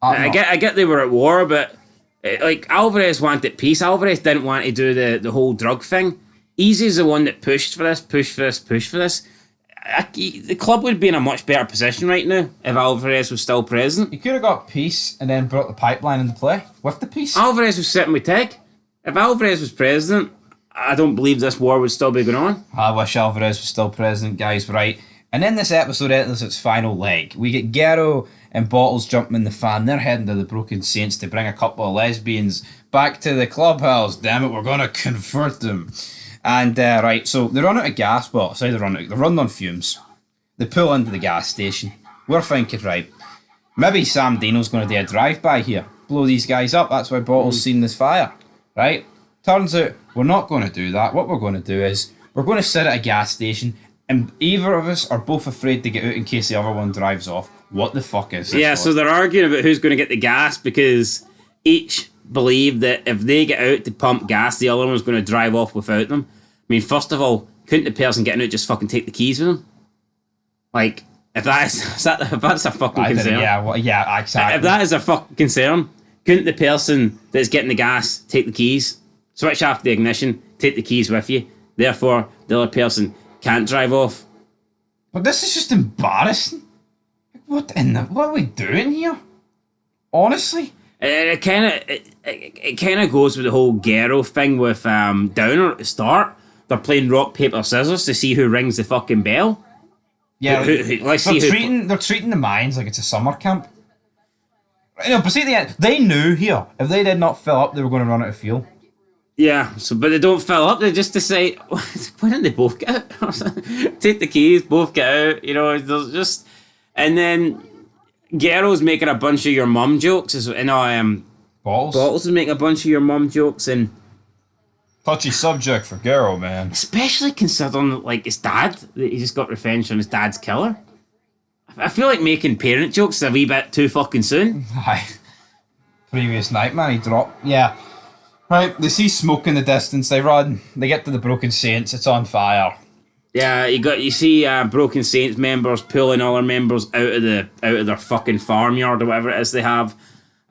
I get they were at war, but like Alvarez wanted peace. Alvarez didn't want to do the whole drug thing. Easy's the one that pushed for this. The club would be in a much better position right now if Alvarez was still president. He could have got peace and then brought the pipeline into play with the peace. Alvarez was sitting with Tig. If Alvarez was president, I don't believe this war would still be going on. I wish Alvarez was still president, guys, right? And then this episode enters its final leg. We get Guerrero and Bottles jumping in the fan. They're heading to the Broken Saints to bring a couple of lesbians back to the clubhouse. Damn it, we're going to convert them. And, right, so they run out of gas. Well, sorry, they're running on fumes. They pull into the gas station. We're thinking, right, maybe Sam Dino's going to do a drive-by here. Blow these guys up. That's why Bottles seen this fire, right? Turns out we're not going to do that. What we're going to do is we're going to sit at a gas station and either of us are both afraid to get out in case the other one drives off. What the fuck is this? Yeah, so they're arguing about who's going to get the gas because each believe that if they get out to pump gas, the other one's going to drive off without them. I mean, first of all, couldn't the person getting out just fucking take the keys with them? Like, if that's a fucking concern. Yeah, exactly. If that is a fucking concern, couldn't the person that's getting the gas take the keys? Switch off the ignition, take the keys with you. Therefore, the other person can't drive off. But this is just embarrassing. What are we doing here? Honestly? It kind of goes with the whole Guerrero thing with Downer at the start. They're playing rock, paper, scissors to see who rings the fucking bell. Yeah, they're treating the Mayans like it's a summer camp. But see, they knew here, if they did not fill up, they were going to run out of fuel. Yeah, but they don't fill up. They just decide, why don't they both get out? Take the keys, both get out. There's just, and then Guerrero's making a bunch of your mum jokes. Bottles is making a bunch of your mum jokes, and touchy subject for Guerrero, man. Especially considering like his dad, that he just got revenge on his dad's killer. I feel like making parent jokes is a wee bit too fucking soon. Aye. Previous night, man, he dropped. Yeah. Right, they see smoke in the distance, they run, they get to the Broken Saints, it's on fire. Yeah, you see Broken Saints members pulling other members out of their fucking farmyard or whatever it is they have.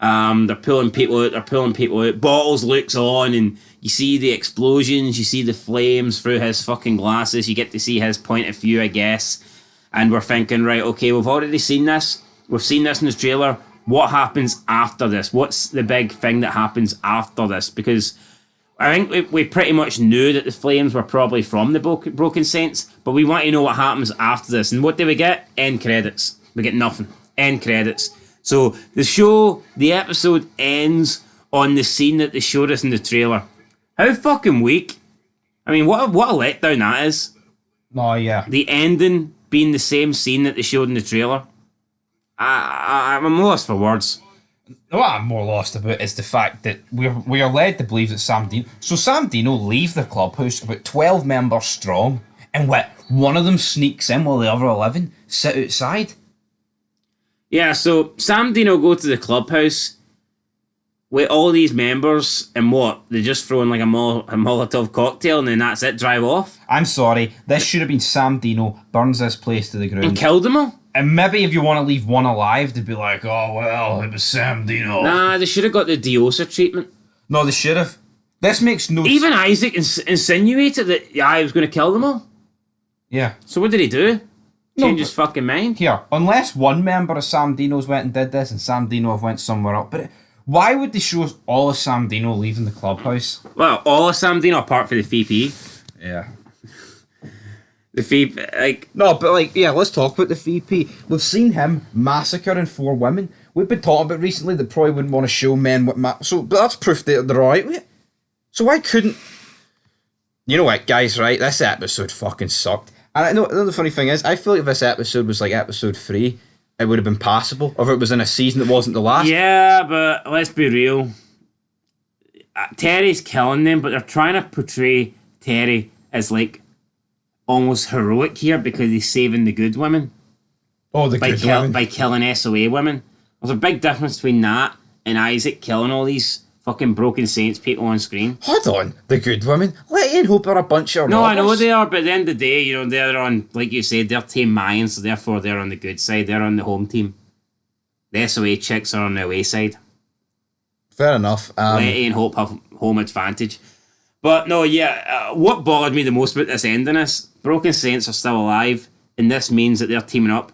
They're pulling people out. Bottles looks on and you see the explosions, you see the flames through his fucking glasses, you get to see his point of view, I guess. And we're thinking, right, okay, we've already seen this. We've seen this in the trailer. What happens after this? What's the big thing that happens after this? Because I think we pretty much knew that the flames were probably from the Broken Saints, but we want to know what happens after this. And what do we get? End credits. We get nothing. End credits. So the episode ends on the scene that they showed us in the trailer. How fucking weak. I mean, what a letdown that is. Oh, yeah. The ending being the same scene that they showed in the trailer. I'm lost for words. What I'm more lost about is the fact that we are led to believe that Sam Dino leave the clubhouse about 12 members strong, and one of them sneaks in while the other 11 sit outside. Yeah, so Sam Dino go to the clubhouse with all these members, and they just throw in like a Molotov cocktail and then that's it, drive off? I'm sorry, this should have been Sam Dino burns this place to the ground. And killed them all? And maybe if you want to leave one alive, they'd be like, oh, well, it was Sam Dino. Nah, they should have got the Diosa treatment. No, they should have. This makes no sense. Even Isaac insinuated that I was going to kill them all. Yeah. So what did he do? Change his fucking mind? Here, unless one member of Sam Dino's went and did this and Sam Dino have went somewhere else. But why would they show us all of Sam Dino leaving the clubhouse? Well, all of Sam Dino apart from the VP. Yeah. The VP, like... No, but like, yeah, let's talk about the VP. We've seen him massacring 4 women. We've been talking about recently that probably wouldn't want to show men what but that's proof that they're alright with it. So why couldn't... You know what, guys, right? This episode fucking sucked. And I know the funny thing is, I feel like if this episode was like episode 3, it would have been passable. Or if it was in a season that wasn't the last. Yeah, but let's be real. Terry's killing them, but they're trying to portray Terry as like almost heroic here because he's saving the good women. Oh, the good women. By killing SOA women. There's a big difference between that and Isaac killing all these fucking Broken Saints people on screen. Hold on, the good women. Let Ian Hope are a bunch of No, robbers. I know they are, but at the end of the day, you know, they're on, like you said, they're Team Mayans, so therefore they're on the good side. They're on the home team. The SOA chicks are on the away side. Fair enough. Let Ian Hope have home advantage. But no, yeah, what bothered me the most about this ending is Broken Saints are still alive, and this means that they're teaming up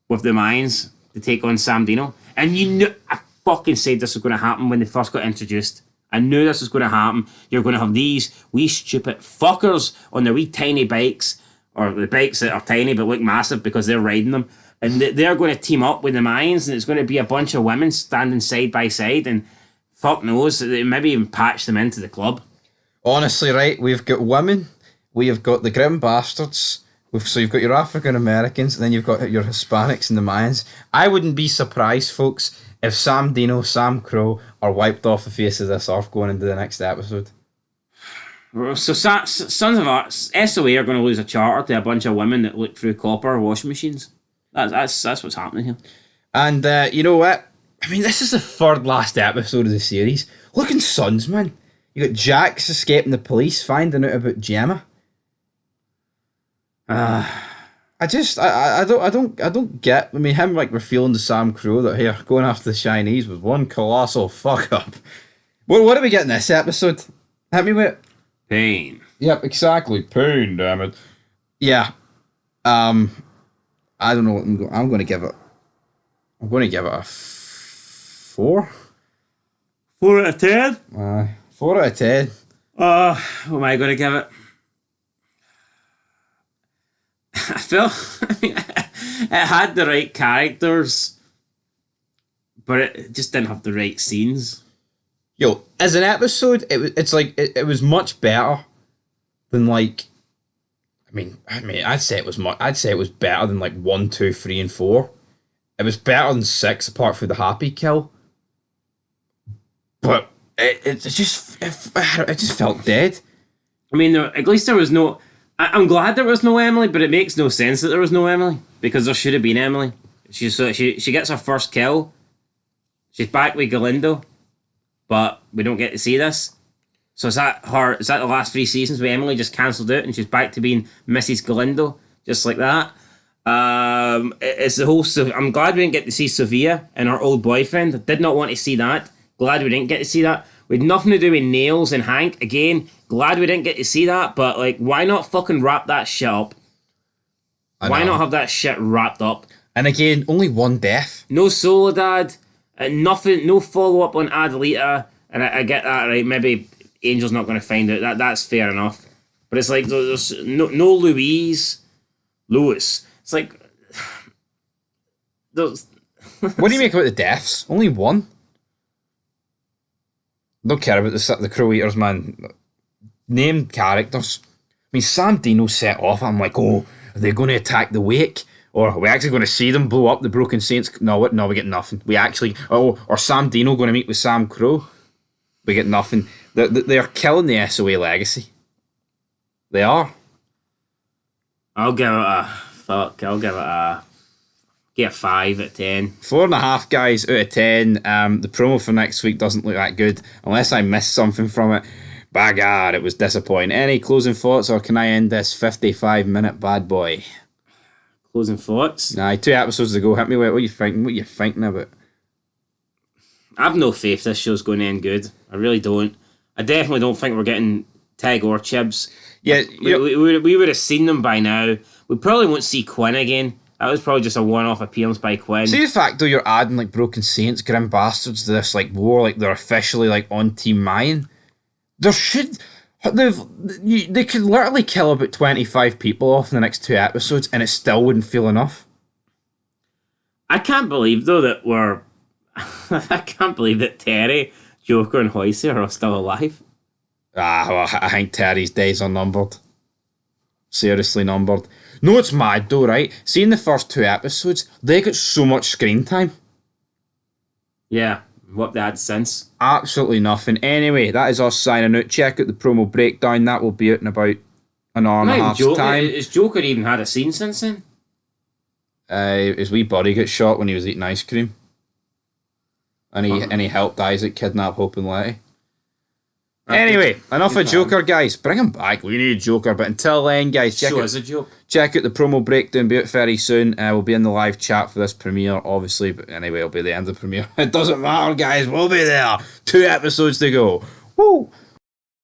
with the Mayans to take on Sam Dino. And you knew, I fucking said this was going to happen when they first got introduced. I knew this was going to happen. You're going to have these wee stupid fuckers on their wee tiny bikes, or the bikes that are tiny but look massive because they're riding them. And they're going to team up with the Mayans, and it's going to be a bunch of women standing side by side, and fuck knows, they maybe even patch them into the club. Honestly, right, we've got women, we have got the Grim Bastards, so you've got your African Americans, and then you've got your Hispanics and the Mayans. I wouldn't be surprised, folks, if Sam Dino, Samcro are wiped off the face of this earth going into the next episode. So Sons of Arts, SOA are going to lose a charter to a bunch of women that look through copper washing machines. That's what's happening here. And you know what? I mean, this is the third last episode of the series. Looking Sons, man. You got Jax escaping the police, finding out about Gemma. I don't get. I mean, him like revealing to Sam Crow that here going after the Chinese was one colossal fuck up. What do we get in this episode? Hit me with Pain. Yep, exactly. Pain, damn it. Yeah. I don't know what I'm going to give it. I'm going to give it a 4. 4 out of 10? 4 out of 10. What am I going to give it? I feel it had the right characters, but it just didn't have the right scenes. Yo, as an episode, it was much better than like. I mean, I'd say it was better than like 1, 2, 3, and 4. It was better than 6, apart from the happy kill. But it just felt dead. I mean, at least there was no. I'm glad there was no Emily, but it makes no sense that there was no Emily because there should have been Emily. She gets her first kill. She's back with Galindo, but we don't get to see this. So is that the last 3 seasons where Emily just cancelled out and she's back to being Mrs. Galindo, just like that? It's the whole. I'm glad we didn't get to see Sophia and her old boyfriend. I did not want to see that. Glad we didn't get to see that. We had nothing to do with Nails and Hank. Again, glad we didn't get to see that, but like, why not fucking wrap that shit up? Why not have that shit wrapped up? And again, only 1 death. No Soledad, nothing, no follow-up on Adelita, and I get that, right? Maybe Angel's not going to find out. That's fair enough. But it's like, there's no Louis. It's like, there's... What do you make about the deaths? Only 1? Don't care about the Crow Eaters, man. Name characters. I mean, Sam Dino set off. I'm like, oh, are they going to attack the Wake? Or are we actually going to see them blow up the Broken Saints? No, we get nothing. We actually... or Sam Dino going to meet with Sam Crow? We get nothing. They're killing the SOA legacy. They are. I'll give it a 5 out of 10. 4.5 guys out of 10. The promo for next week doesn't look that good unless I missed something from it. By God, it was disappointing. Any closing thoughts, or can I end this 55-minute bad boy? Closing thoughts. Nah, 2 episodes to go. Hit me with what you thinking. What you thinking about? I've no faith this show's going to end good. I really don't. I definitely don't think we're getting Teg or Chibs. Yeah, we would have seen them by now. We probably won't see Quinn again. That was probably just a one-off appearance by Quinn. See the fact though you're adding like Broken Saints, Grim Bastards to this like war, like they're officially like on Team Mayan. They could literally kill about 25 people off in the next 2 episodes and it still wouldn't feel enough. I can't believe though that we're I can't believe that Terry, Joker and Hoisey are all still alive. Well, I think Terry's days are numbered. Seriously numbered. No, it's mad though, right? See, in the first 2 episodes, they got so much screen time. Yeah, what they had since. Absolutely nothing. Anyway, that is us signing out. Check out the promo breakdown. That will be out in about an hour and a half's time. Has Joker even had a scene since then? His wee buddy got shot when he was eating ice cream. And he helped Isaac kidnap Hope and Letty. Anyway, enough of Joker, guys. Bring him back. We need Joker. But until then, guys, check out the promo breakdown. Be out very soon. We'll be in the live chat for this premiere, obviously. But anyway, it'll be the end of the premiere. It doesn't matter, guys. We'll be there. 2 episodes to go. Woo!